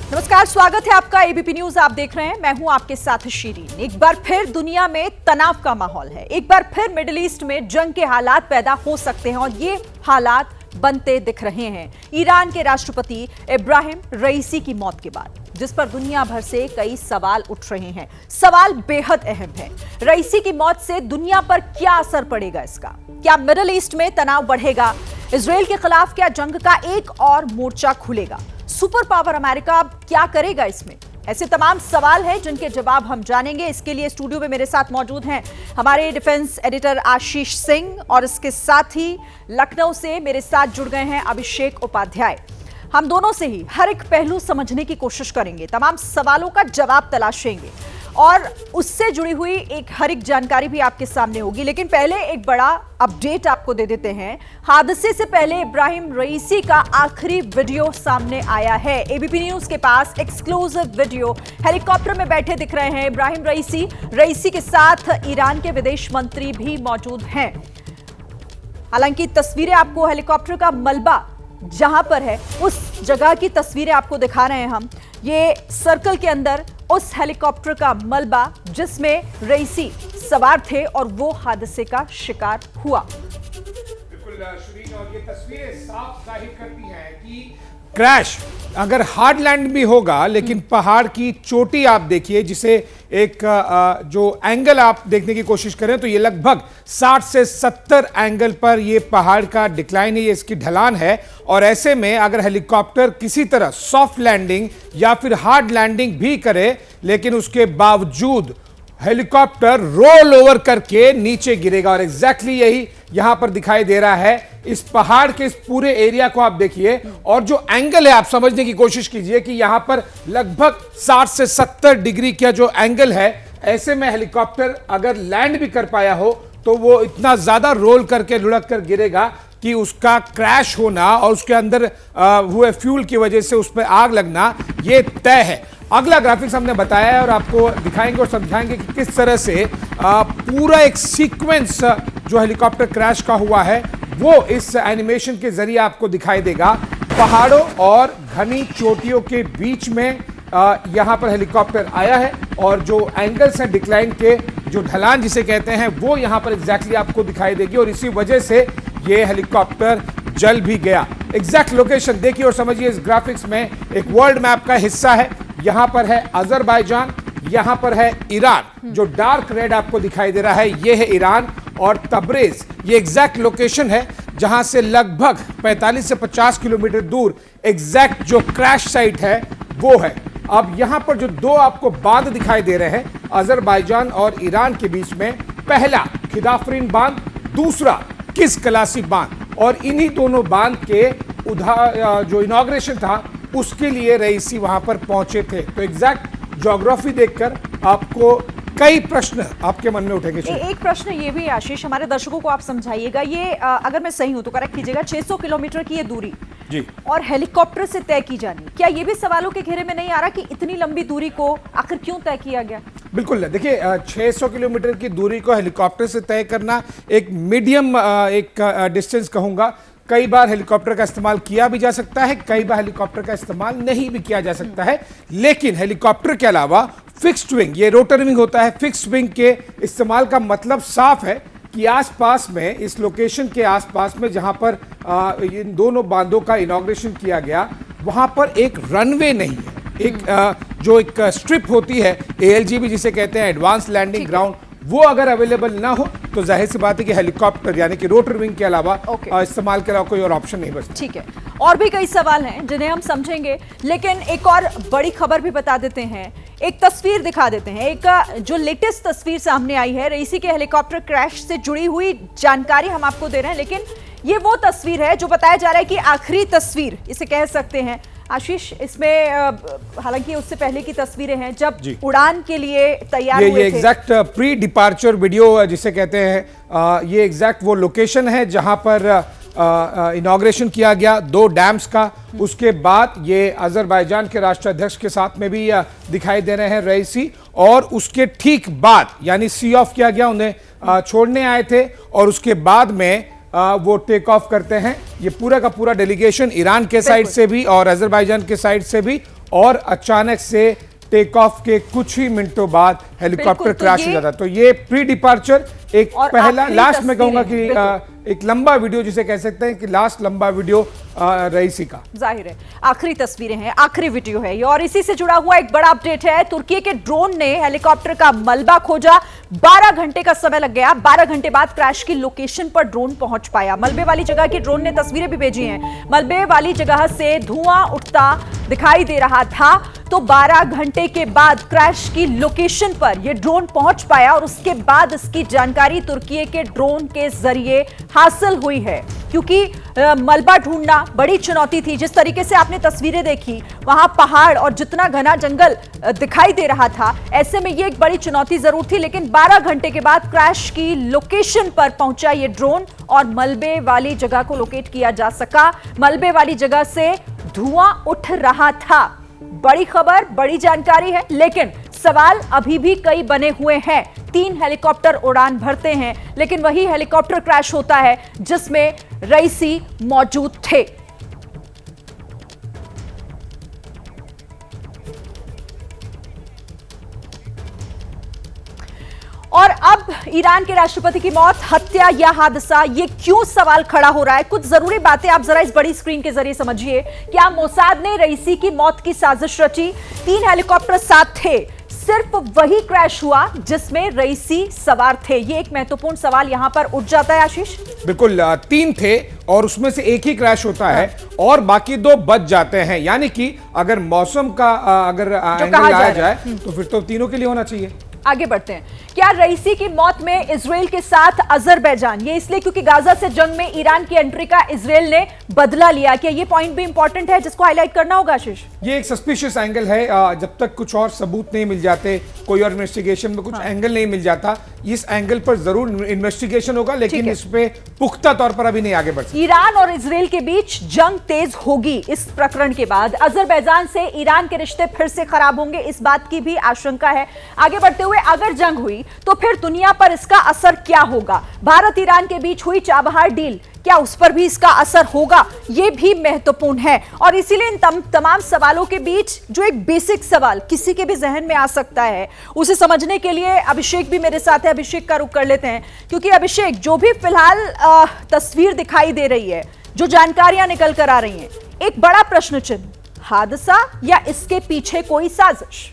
नमस्कार, स्वागत है आपका एबीपी न्यूज। आप देख रहे हैं, मैं हूं आपके साथ शीरीन। एक बार फिर दुनिया में तनाव का माहौल है। एक बार फिर मिडिल ईस्ट में जंग के हालात पैदा हो सकते हैं और ये हालात बनते दिख रहे हैं ईरान के राष्ट्रपति इब्राहिम रईसी की मौत के बाद, जिस पर दुनिया भर से कई सवाल उठ रहे हैं। सवाल बेहद अहम है। रईसी की मौत से दुनिया पर क्या असर पड़ेगा इसका? क्या मिडिल ईस्ट में तनाव बढ़ेगा? इजरायल के खिलाफ क्या जंग का एक और मोर्चा खुलेगा? सुपर पावर अमेरिका अब क्या करेगा इसमें? ऐसे तमाम सवाल हैं जिनके जवाब हम जानेंगे। इसके लिए स्टूडियो में मेरे साथ मौजूद हैं हमारे डिफेंस एडिटर आशीष सिंह और इसके साथ ही लखनऊ से मेरे साथ जुड़ गए हैं अभिषेक उपाध्याय। हम दोनों से ही हर एक पहलू समझने की कोशिश करेंगे, तमाम सवालों का जवाब तलाशेंगे और उससे जुड़ी हुई हर एक जानकारी भी आपके सामने होगी। लेकिन पहले एक बड़ा अपडेट आपको दे देते हैं। हादसे से पहले इब्राहिम रईसी का आखिरी वीडियो सामने आया है। एबीपी न्यूज के पास एक्सक्लूसिव वीडियो। हेलीकॉप्टर में बैठे दिख रहे हैं इब्राहिम रईसी। रईसी के साथ ईरान के विदेश मंत्री भी मौजूद हैं। हालांकि तस्वीरें आपको हेलीकॉप्टर का मलबा जहां पर है उस जगह की तस्वीरें आपको दिखा रहे हैं हम। ये सर्कल के अंदर उस हेलीकॉप्टर का मलबा जिसमें रईसी सवार थे और वो हादसे का शिकार हुआ। बिल्कुल श्रीन, और ये तस्वीरें साफ जाहिर करती हैं कि क्रैश अगर हार्ड लैंड भी होगा, लेकिन पहाड़ की चोटी आप देखिए, जिसे एक जो एंगल आप देखने की कोशिश करें तो ये लगभग 60 से 70 एंगल पर ये पहाड़ का डिक्लाइन है, ये इसकी ढलान है। और ऐसे में अगर हेलीकॉप्टर किसी तरह सॉफ्ट लैंडिंग या फिर हार्ड लैंडिंग भी करे, लेकिन उसके बावजूद हेलीकॉप्टर रोल ओवर करके नीचे गिरेगा। और एग्जैक्टली यही यहां पर दिखाई दे रहा है। इस पहाड़ के इस पूरे एरिया को आप देखिए और जो एंगल है आप समझने की कोशिश कीजिए कि यहां पर लगभग 60 से 70 डिग्री का जो एंगल है। ऐसे में हेलीकॉप्टर अगर लैंड भी कर पाया हो तो वो इतना ज्यादा रोल करके लुढ़क कर गिरेगा कि उसका क्रैश होना और उसके अंदर हुए फ्यूल की वजह से उस पर आग लगना ये तय है। अगला ग्राफिक्स हमने बताया है और आपको दिखाएंगे और समझाएंगे कि किस तरह से पूरा एक सीक्वेंस जो हेलीकॉप्टर क्रैश का हुआ है वो इस एनिमेशन के जरिए आपको दिखाई देगा। पहाड़ों और घनी चोटियों के बीच में यहां पर हेलीकॉप्टर आया है और जो एंगल्स हैं डिक्लाइन के, जो ढलान जिसे कहते हैं, वो यहां पर एग्जैक्टली आपको दिखाई देगी और इसी वजह से ये हेलीकॉप्टर जल भी गया। एग्जैक्ट लोकेशन देखिए और समझिए। इस ग्राफिक्स में एक वर्ल्ड मैप का हिस्सा है। यहां पर है अजरबैजान, यहां पर है ईरान। जो डार्क रेड आपको दिखाई दे रहा है ये है ईरान और तब्रेज, ये एग्जैक्ट लोकेशन है जहां से लगभग 45 से 50 किलोमीटर दूर एग्जैक्ट जो क्रैश साइट है वो है। अब यहां पर जो दो आपको बांध दिखाई दे रहे हैं अजरबैजान और ईरान के बीच में, पहला खिदाफरीन बांध, दूसरा किस कलासी बांध, और इन्हीं दोनों बांध के जो इनॉग्रेशन था उसके लिए रईसी वहां पर पहुंचे थे। तो एग्जैक्ट ज्योग्राफी देखकर आपको कई प्रश्न आपके मन में उठेंगे। एक प्रश्न ये भी आशीष, हमारे दर्शकों को आप समझाइएगा, ये अगर मैं सही हूं तो करेक्ट कीजिएगा, 600 किलोमीटर की ये दूरी जी और हेलीकॉप्टर से तय की जानी, क्या ये भी सवालों के घेरे में नहीं आ रहा कि इतनी लंबी दूरी को आखिर क्यों तय किया गया? बिल्कुल, देखिए 600 किलोमीटर की दूरी को हेलीकॉप्टर से तय करना एक मीडियम एक डिस्टेंस कहूंगा। कई बार हेलीकॉप्टर का इस्तेमाल किया भी जा सकता है, कई बार हेलीकॉप्टर का इस्तेमाल नहीं भी किया जा सकता है। लेकिन हेलीकॉप्टर के अलावा फिक्स्ड विंग, ये रोटर विंग होता है, फिक्स्ड विंग के इस्तेमाल का मतलब साफ है कि आसपास में, इस लोकेशन के आसपास में जहां पर इन दोनों बांधों का इनॉग्रेशन किया गया, वहां पर एक रनवे नहीं है। एक जो एक स्ट्रिप होती है, ALGB जिसे कहते हैं, एडवांस लैंडिंग ग्राउंड, वो अगर अवेलेबल ना हो तो जाहिर सी बात है कि हेलीकॉप्टर यानी कि रोटर विंग के अलावा इस्तेमाल के अलावा कोई और ऑप्शन नहीं बचता। ठीक है, और भी कई सवाल हैं जिन्हें हम समझेंगे, लेकिन एक और बड़ी खबर भी बता देते हैं, एक तस्वीर दिखा देते हैं। एक जो लेटेस्ट तस्वीर सामने आई है रईसी के हेलीकॉप्टर क्रैश से जुड़ी हुई जानकारी हम आपको दे रहे हैं, लेकिन ये वो तस्वीर है जो बताया जा रहा है कि आखिरी तस्वीर इसे कह सकते हैं। आशीष, इसमें हालांकि उससे पहले की तस्वीरें हैं जब उड़ान के लिए तैयार हुए थे। ये एग्जैक्ट प्री डिपार्चर वीडियो जिसे कहते हैं, ये एग्जैक्ट वो लोकेशन है जहां पर इनॉग्रेशन किया गया 2 डैम्स का। उसके बाद ये अजरबैजान के राष्ट्राध्यक्ष के साथ में भी दिखाई दे रहे हैं रईसी, और उसके ठीक बाद यानी सी ऑफ किया गया, उन्हें छोड़ने आए थे और उसके बाद में वो टेक ऑफ करते हैं। ये पूरा का पूरा डेलीगेशन ईरान के साइड से भी और अजरबैजान के साइड से भी और अचानक से टेक ऑफ के कुछ ही मिनटों बाद हेलीकॉप्टर क्रैश हो जाता है। तो ये प्री डिपार्चर एक पहला लास्ट में कहूंगा कि एक लंबा वीडियो जिसे कह सकते हैं कि लास्ट लंबा वीडियो रईसी का। जाहिर है आखिरी तस्वीरें हैं, आखिरी वीडियो है ये, और इसी से जुड़ा हुआ एक बड़ा अपडेट है। तुर्की के ड्रोन ने हेलीकॉप्टर का मलबा खोजा, 12 घंटे का समय लग गया। 12 घंटे बाद क्रैश की लोकेशन पर ड्रोन पहुंच पाया। मलबे वाली जगह की ड्रोन ने तस्वीरें भी भेजी हैं। मलबे वाली जगह से धुआं उठता दिखाई दे रहा था। तो 12 घंटे के बाद क्रैश की लोकेशन पर यह ड्रोन पहुंच पाया और उसके बाद इसकी जानकारी तुर्की के ड्रोन के जरिए हासिल हुई है, क्योंकि मलबा ढूंढना बड़ी चुनौती थी। जिस तरीके से आपने तस्वीरें देखी, वहां पहाड़ और जितना घना जंगल दिखाई दे रहा था, ऐसे में यह एक बड़ी चुनौती जरूर थी। लेकिन 12 घंटे के बाद क्रैश की लोकेशन पर पहुंचा यह ड्रोन और मलबे वाली जगह को लोकेट किया जा सका। मलबे वाली जगह से धुआं उठ रहा था। बड़ी खबर, बड़ी जानकारी है, लेकिन सवाल अभी भी कई बने हुए हैं। 3 हेलीकॉप्टर उड़ान भरते हैं, लेकिन वही हेलीकॉप्टर क्रैश होता है जिसमें रईसी मौजूद थे। और अब ईरान के राष्ट्रपति की मौत, हत्या या हादसा, ये क्यों सवाल खड़ा हो रहा है? कुछ जरूरी बातें आप जरा इस बड़ी स्क्रीन के जरिए समझिए। क्या मोसाद ने रईसी की मौत की साजिश रची? 3 हेलीकॉप्टर साथ थे, सिर्फ वही क्रैश हुआ जिसमें रईसी सवार थे। ये एक महत्वपूर्ण सवाल यहां पर उठ जाता है आशीष। बिल्कुल, 3 थे और उसमें से एक ही क्रैश होता है और बाकी 2 बच जाते हैं। यानी कि अगर मौसम का अगर एंगल लाया जाए तो फिर तो तीनों के लिए होना चाहिए। आगे बढ़ते हैं। क्या रईसी की मौत में इजराइल के साथ अजरबैजान, ये इसलिए क्योंकि गाजा से जंग में ईरान की एंट्री का इजराइल ने बदला लिया? क्या ये पॉइंट भी इंपॉर्टेंट है जिसको हाईलाइट करना होगा आशीष? ये एक सस्पिशियस एंगल है। जब तक कुछ और सबूत नहीं मिल जाते, कोई और इन्वेस्टिगेशन में कुछ एंगल नहीं मिल जाता, इस एंगल पर जरूर इन्वेस्टिगेशन होगा, लेकिन इस पे पुख्ता तौर पर अभी नहीं आगे बढ़ सकते। ईरान और इजराइल के बीच जंग तेज होगी इस प्रकरण के बाद। अजरबैजान से ईरान के रिश्ते फिर से खराब होंगे, इस बात की भी आशंका है। आगे बढ़ते हुए, अगर जंग हुई तो फिर दुनिया पर इसका असर क्या होगा? भारत ईरान के बीच हुई चाबहार डील, क्या उस पर भी इसका असर होगा? यह भी महत्वपूर्ण है। और इसीलिए इन तमाम सवालों के बीच जो एक बेसिक सवाल किसी के भी जहन में आ सकता है, उसे समझने के लिए अभिषेक भी मेरे साथ है। अभिषेक का रुख कर लेते हैं, क्योंकि अभिषेक, जो भी फिलहाल तस्वीर दिखाई दे रही है, जो जानकारियां निकल कर आ रही हैं, एक बड़ा प्रश्न चिन्ह, हादसा या इसके पीछे कोई साजिश?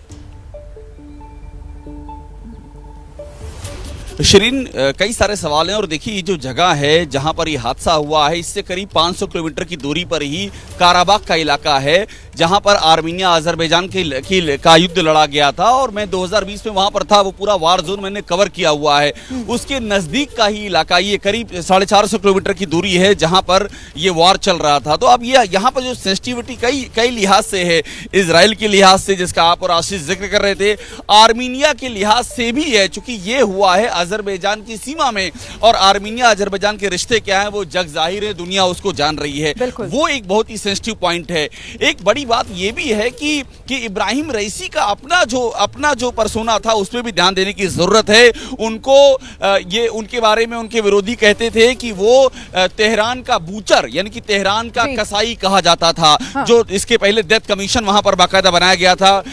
शरीन, कई सारे सवाल हैं। और देखिए, ये जो जगह है जहां पर ये हादसा हुआ है, इससे करीब 500 किलोमीटर की दूरी पर ही काराबाग का इलाका है, जहां पर आर्मीनिया अजरबैजान का युद्ध लड़ा गया था। और मैं 2020 में वहां पर था, वो पूरा वार जोन मैंने कवर किया हुआ है। उसके नजदीक का ही इलाका, ये करीब 450 किलोमीटर की दूरी है जहां पर ये वार चल रहा था। तो अब ये यहाँ पर जो सेंसिटिविटी कई लिहाज से है, इजराइल के लिहाज से जिसका आप और आशीष जिक्र कर रहे थे, आर्मीनिया के लिहाज से भी है, चूंकि ये हुआ है अजरबैजान की सीमा में। और आर्मीनिया अजरबैजान के रिश्ते क्या हैं वो जग जाहिर है, दुनिया उसको जान रही है। वो एक बहुत ही सेंसिटिव पॉइंट है। एक बड़ी बात ये भी है कि इब्राहिम रईसी का अपना जो पर्सोना था, उस पर भी ध्यान देने की जरूरत है। उनको ये उनके बारे में उनके विरोधी कहते थे कि वो तेहरान का बूचर, यानी कि तेहरान का कसाई कहा जाता था। हाँ। जो इसके पहले डेथ कमीशन वहां पर बाकायदा बनाया गया था,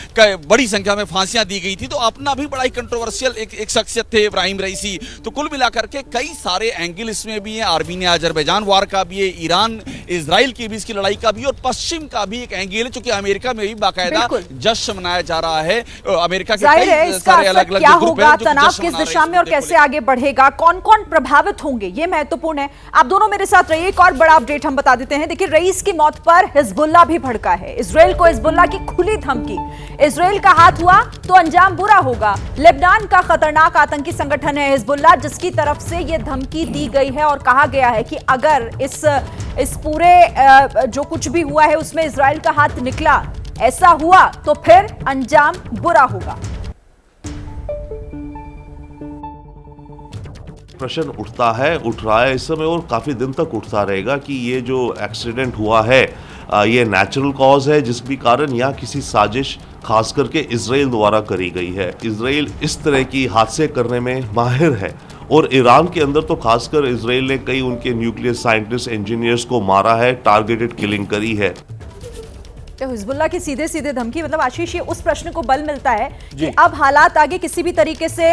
बड़ी संख्या में फांसियां दी गई थी। तो अपना भी बड़ा ही कंट्रोवर्शियल एक शख्सियत थे इब्राहिम रईसी। तो कुल मिलाकर के कई सारे एंगल इसमें भी है। आर्मीनिया अजरबैजान वार का भी है, ईरान इजराइल के बीच की लड़ाई का भी, और पश्चिम का भी एक एंगल है, क्योंकि अमेरिका में भी बाकायदा जश्न मनाया जा रहा है। अमेरिका के कई सारे अलग अलग ग्रुप हैं, तनाव किस दिशा में और कैसे आगे बढ़ेगा, कौन कौन प्रभावित होंगे, ये महत्वपूर्ण है। आप दोनों मेरे साथ रहिए। एक और बड़ा अपडेट हम बता देते हैं। देखिए, रईस की मौत पर हिजबुल्लाह भी भड़का है। इजराइल को हिजबुल्लाह की खुली धमकी, इजराइल का हाथ हुआ तो अंजाम बुरा होगा। लेबनान का खतरनाक आतंकी संगठन है हिजबुल्लाह, जिसकी तरफ से यह धमकी दी गई है और कहा गया है कि अगर इस पूरे जो कुछ भी हुआ है उसमें इजराइल का हाथ निकला, ऐसा हुआ तो फिर अंजाम बुरा होगा। प्रश्न उठ रहा है इस समय और काफ़ी दिन तक उठता रहेगा कि ये जो एक्सीडेंट हुआ है ये नेचुरल कॉज है, जिस भी कारण या किसी साजिश खास करके इजराइल द्वारा करी गई है। इजराइल इस तरह की हादसे करने में माहिर है और ईरान के अंदर तो खासकर इजराइल ने कई उनके न्यूक्लियर साइंटिस्ट इंजीनियर्स को मारा है, टारगेटेड किलिंग करी है। तो हिजबुल्लाह की सीधे सीधे धमकी, मतलब आशीष ये उस प्रश्न को बल मिलता है कि अब हालात आगे किसी भी तरीके से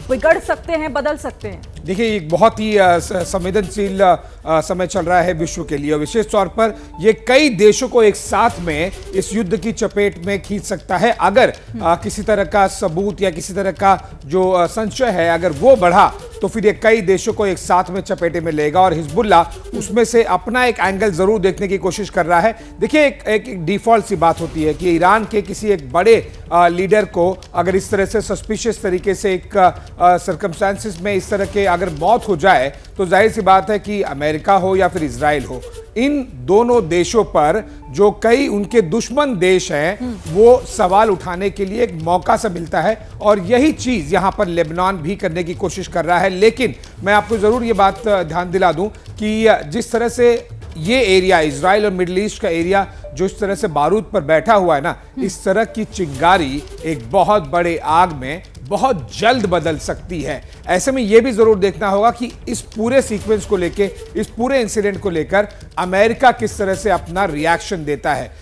बिगड़ सकते हैं, बदल सकते हैं। देखिए एक बहुत ही संवेदनशील समय चल रहा है विश्व के लिए, और विशेष तौर पर ये कई देशों को एक साथ में इस युद्ध की चपेट में खींच सकता है। अगर किसी तरह का सबूत या किसी तरह का जो संशय है अगर वो बढ़ा तो फिर ये कई देशों को एक साथ में चपेटे में लेगा, और हिजबुल्लाह उसमें से अपना एक एंगल जरूर देखने की कोशिश कर रहा है। देखिए एक डिफॉल्ट सी बात होती है कि ईरान के किसी एक बड़े लीडर को अगर इस तरह से सस्पिशियस तरीके से एक सर्कमस्टेंसेस में इस तरह के अगर मौत हो जाए तो जाहिर सी बात है कि अमेरिका हो या फिर इजराइल हो, इन दोनों देशों पर जो कई उनके दुश्मन देश हैं वो सवाल उठाने के लिए एक मौका सा मिलता है, और यही चीज यहां पर लेबनान भी करने की कोशिश कर रहा है। लेकिन मैं आपको जरूर ये बात ध्यान दिला दूं कि जिस तरह से ये एरिया इजराइल और मिडिल ईस्ट का एरिया जो इस तरह से बारूद पर बैठा हुआ है ना, इस तरह की चिंगारी एक बहुत बड़े आग में बहुत जल्द बदल सकती है। ऐसे में यह भी जरूर देखना होगा कि इस पूरे सीक्वेंस को लेके, इस पूरे इंसिडेंट को लेकर अमेरिका किस तरह से अपना रिएक्शन देता है।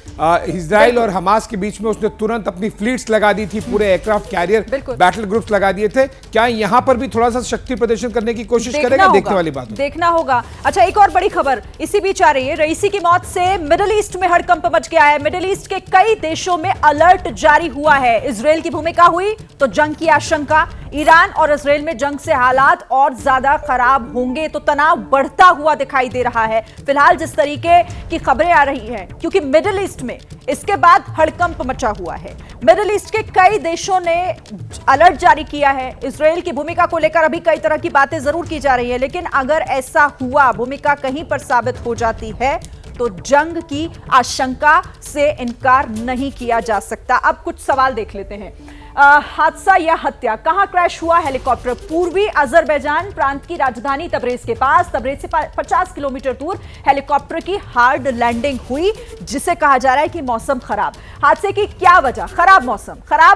इजराइल और हमास के बीच में उसने तुरंत अपनी फ्लीट्स लगा दी थी, पूरे एयरक्राफ्ट कैरियर बैटल ग्रुप्स लगा दिए थे। क्या यहां पर भी थोड़ा सा शक्ति प्रदर्शन करने की कोशिश करेगा? देखने वाली बात देखना होगा। अच्छा, एक और बड़ी खबर इसी बीच आ रही है। रईसी की मौत से मिडिल ईस्ट में हड़कंप मच गया है। मिडिल ईस्ट के कई देशों में अलर्ट जारी हुआ है। इजराइल की भूमिका हुई तो जंग की आशंका, ईरान और इजराइल में जंग से हालात और ज्यादा खराब होंगे तो तनाव बढ़ता हुआ दिखाई दे रहा है। फिलहाल जिस तरीके की खबरें आ रही हैं, क्योंकि मिडिल ईस्ट में इसके बाद हड़कंप मचा हुआ है। मिडिल ईस्ट के कई देशों ने अलर्ट जारी किया है। इजराइल की भूमिका को लेकर अभी कई तरह की बातें जरूर की जा रही है, लेकिन अगर ऐसा हुआ, भूमिका कहीं पर साबित हो जाती है तो जंग की आशंका से इनकार नहीं किया जा सकता। अब कुछ सवाल देख लेते हैं। हादसा या हत्या, कहां क्रैश हुआ हेलीकॉप्टर? पूर्वी अजरबैजान प्रांत की राजधानी तबरेज के पास, तबरेज से 50 किलोमीटर दूर हेलीकॉप्टर की हार्ड लैंडिंग हुई, जिसे कहा जा रहा है कि मौसम खराब। हादसे की क्या वजह? खराब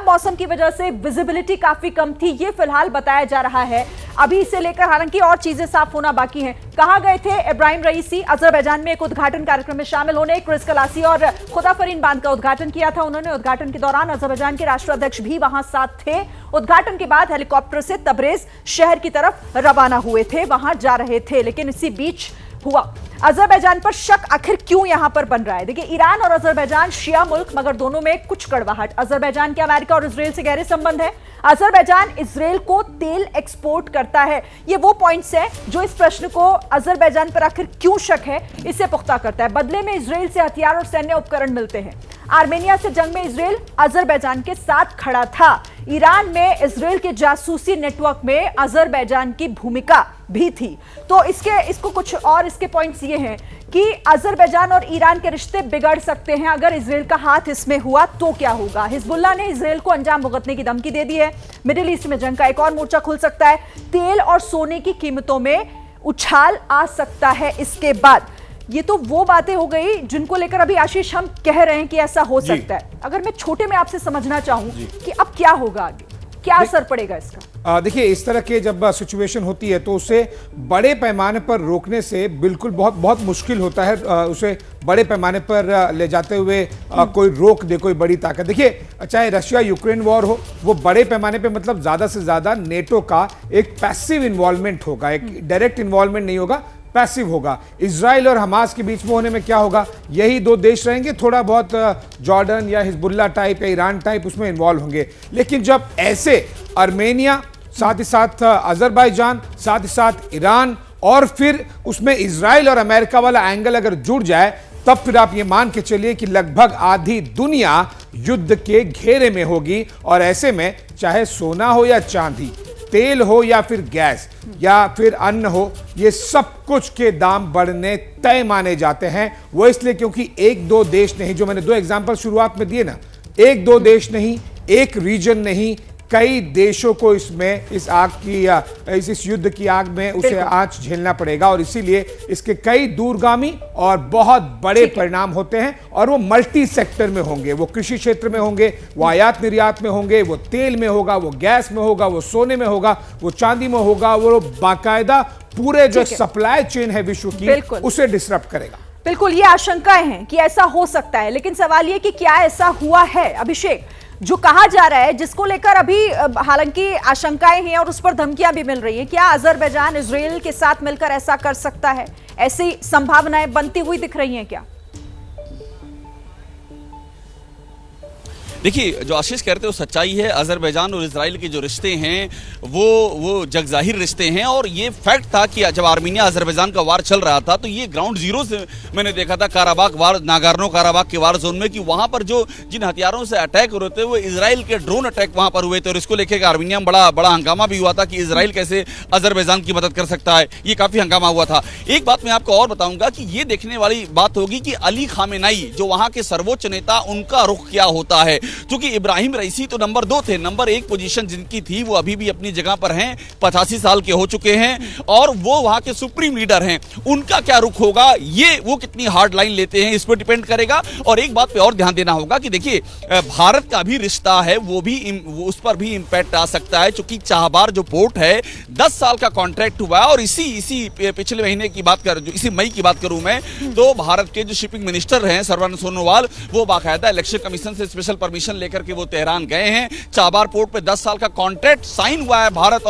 मौसम की वजह से विजिबिलिटी काफी कम थी, ये फिलहाल बताया जा रहा है। अभी इसे लेकर हालांकि और चीजें साफ होना बाकी हैं। कहां गए थे इब्राहिम रईसी? अजरबैजान में एक उद्घाटन कार्यक्रम में शामिल होने। क्रिस कलासी और खुदाफरीन बांध का उद्घाटन किया था उन्होंने। उद्घाटन के दौरान अजरबैजान के राष्ट्राध्यक्ष भी वहां साथ थे। उद्घाटन के बाद हेलीकॉप्टर से तबरेज शहर की तरफ रवाना हुए थे, वहां जा रहे थे, लेकिन इसी बीच हुआ। अजरबैजान पर शक आखिर क्यों यहां पर बन रहा है? देखिए, ईरान और अजरबैजान शिया मुल्क, मगर दोनों में कुछ कड़वाहट। अजरबैजान के अमेरिका और इजराइल से गहरे संबंध है। अजरबैजान इजराइल को तेल एक्सपोर्ट करता है। ये वो पॉइंट्स हैं जो इस प्रश्न को अजरबैजान पर आखिर क्यों शक है इसे पुख्ता करता है। बदले में इजराइल से हथियार और सैन्य उपकरण मिलते हैं। आर्मेनिया से जंग में इजराइल अजरबैजान के साथ खड़ा था। ईरान में इजराइल के जासूसी नेटवर्क में अजरबैजान की भूमिका भी थी। तो इसको कुछ और इसके पॉइंट्स ये हैं कि अजरबैजान और ईरान के रिश्ते बिगड़ सकते हैं अगर इजराइल का हाथ इसमें हुआ तो क्या होगा। हिजबुल्लाह ने इजराइल को अंजाम भुगतने की धमकी दे दी है। मिडिल ईस्ट में जंग का एक और मोर्चा खुल सकता है। तेल और सोने की कीमतों में उछाल आ सकता है इसके बाद। ये तो वो बातें हो गई जिनको लेकर अभी आशीष हम कह रहे हैं कि ऐसा हो सकता है। अगर मैं छोटे में आपसे समझना चाहूं कि अब क्या होगा आगे, क्या असर पड़ेगा इसका? देखिए, इस तरह के जब सिचुएशन होती है तो उसे बड़े पैमाने पर रोकने से बिल्कुल बहुत मुश्किल होता है। उसे बड़े पैमाने पर ले जाते हुए कोई रोक दे कोई बड़ी ताकत। देखिए, चाहे रशिया यूक्रेन वॉर हो, वो बड़े पैमाने पे मतलब ज्यादा से ज्यादा नेटो का एक पैसिव इन्वॉल्वमेंट होगा, एक डायरेक्ट इन्वॉल्वमेंट नहीं होगा, पैसिव होगा। इजराइल और हमास के बीच में होने में क्या होगा, यही दो देश रहेंगे, थोड़ा बहुत जॉर्डन या हिजबुल्लाह टाइप या ईरान टाइप उसमें इन्वॉल्व होंगे। लेकिन जब ऐसे आर्मेनिया, साथ ही साथ अजरबैजान, साथ ही साथ ईरान और फिर उसमें इजराइल और अमेरिका वाला एंगल अगर जुड़ जाए, तब फिर आप ये मान के चलिए कि लगभग आधी दुनिया युद्ध के घेरे में होगी। और ऐसे में चाहे सोना हो या चांदी, तेल हो या फिर गैस या फिर अन्न हो, ये सब कुछ के दाम बढ़ने तय माने जाते हैं। वो इसलिए क्योंकि एक दो देश नहीं, जो मैंने दो एग्जांपल शुरुआत में दिए ना, एक दो देश नहीं, एक रीजन नहीं, कई देशों को इसमें इस आग की इस युद्ध की आग में उसे आंच झेलना पड़ेगा। और इसीलिए इसके कई दूरगामी और बहुत बड़े परिणाम होते हैं, और वो मल्टी सेक्टर में होंगे। वो कृषि क्षेत्र में होंगे, वो आयात निर्यात में होंगे, वो तेल में होगा, वो गैस में होगा, वो सोने में होगा, वो चांदी में होगा, वो बाकायदा पूरे जो सप्लाई चेन है विश्व की, उसे डिसरप्ट करेगा। बिल्कुल, ये आशंकाएं हैं कि ऐसा हो सकता है, लेकिन सवाल ये कि क्या ऐसा हुआ है। अभिषेक, जो कहा जा रहा है, जिसको लेकर अभी हालांकि आशंकाएं हैं और उस पर धमकियां भी मिल रही हैं, क्या अजरबैजान इजराइल के साथ मिलकर ऐसा कर सकता है? ऐसी संभावनाएं बनती हुई दिख रही हैं क्या? देखिए, जो आशीष कहते हैं वो सच्चाई है। अजरबैजान और इजराइल के जो रिश्ते हैं वो जगजाहिर रिश्ते हैं, और ये फैक्ट था कि जब आर्मीनिया अजरबैजान का वार चल रहा था तो ये ग्राउंड जीरो से मैंने देखा था काराबाग वार, नागोर्नो काराबाग के वार जोन में, कि वहां पर जो जिन हथियारों से अटैक हो रहे थे वो इजराइल के ड्रोन अटैक वहां पर हुए थे, और इसको लेकर आर्मीनिया में बड़ा हंगामा भी हुआ था कि इजराइल कैसे अजरबैजान की मदद कर सकता है। ये काफी हंगामा हुआ था। एक बात मैं आपको और बताऊंगा कि ये देखने वाली बात होगी कि अली खामेनेई जो वहां के सर्वोच्च नेता, उनका रुख क्या होता है, क्योंकि इब्राहिम रईसी तो नंबर 2 थे, नंबर 1 पोजीशन जिनकी थी वो अभी भी अपनी जगह पर हैं, 85 साल के हो चुके हैं और वो वहां के सुप्रीम लीडर हैं। उनका क्या रुख होगा, ये वो कितनी हार्ड लाइन लेते हैं, इस पर डिपेंड करेगा। और एक बात पे और ध्यान देना होगा कि देखिए, भारत का भी रिश्ता है, वो उस पर भी इंपैक्ट आ सकता है, क्योंकि चाहबार जो पोर्ट है 10 साल का कॉन्ट्रैक्ट हुआ है, और इसी पिछले महीने की बात कर, इसी मई की बात करूं मैं, तो भारत के जो शिपिंग मिनिस्टर हैं सर्बानंद सोनोवाल, वो बाकायदा इलेक्शन कमीशन से स्पेशल परमिशन लेकर के वो तेहरान गए हैं। चाबार पोर्ट पे 10 साल का कॉन्ट्रैक्ट साइन हुआ है भारत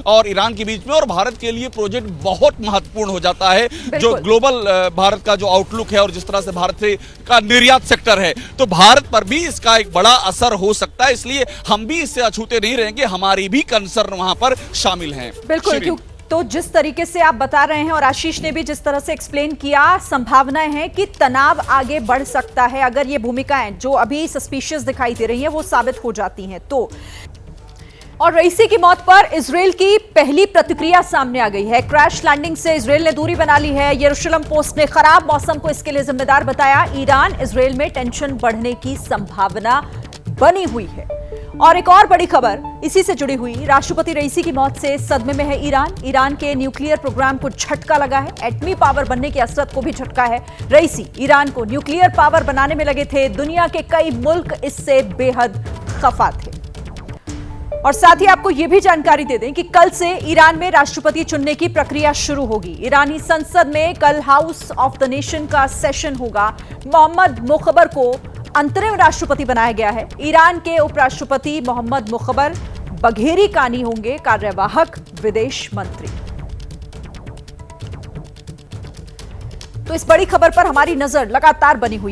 और ईरान के बीच में, और भारत के लिए प्रोजेक्ट बहुत महत्वपूर्ण हो जाता है, जो ग्लोबल भारत का जो आउटलुक है और जिस तरह से भारत से का निर्यात सेक्टर है, तो भारत पर भी इसका एक बड़ा असर हो सकता है। इसलिए हम भी इससे अछूते नहीं रहेंगे, हमारी भी कंसर्न वहां पर शामिल हैं। बिल्कुल, तो जिस तरीके से आप बता रहे हैं और आशीष ने भी जिस तरह से एक्सप्लेन किया, संभावनाएं हैं कि तनाव आगे बढ़ सकता है अगर ये भूमिकाएं जो अभी सस्पिशियस दिखाई दे रही हैं वो साबित हो जाती हैं तो। और रईसी की मौत पर इजराइल की पहली प्रतिक्रिया सामने आ गई है। क्रैश लैंडिंग से इजराइल ने दूरी बना ली है। यरूशलेम पोस्ट ने खराब मौसम को इसके लिए जिम्मेदार बताया। ईरान इजराइल में टेंशन बढ़ने की संभावना बनी हुई है। और एक और बड़ी खबर इसी से जुड़ी हुई, राष्ट्रपति रईसी की मौत से सदमे में है ईरान। ईरान के न्यूक्लियर प्रोग्राम को झटका लगा है, एटमी पावर बनने की हसरत को भी झटका है। रईसी ईरान को न्यूक्लियर पावर बनाने में लगे थे। दुनिया के कई मुल्क इससे बेहद खफा थे। और साथ ही आपको यह भी जानकारी दे दें कि कल से ईरान में राष्ट्रपति चुनने की प्रक्रिया शुरू होगी। ईरानी संसद में कल हाउस ऑफ द नेशन का सेशन होगा। मोहम्मद मुखबर को अंतरिम राष्ट्रपति बनाया गया है। ईरान के उपराष्ट्रपति मोहम्मद मुखबर बघेरी कानी होंगे कार्यवाहक विदेश मंत्री। तो इस बड़ी खबर पर हमारी नजर लगातार बनी हुई है।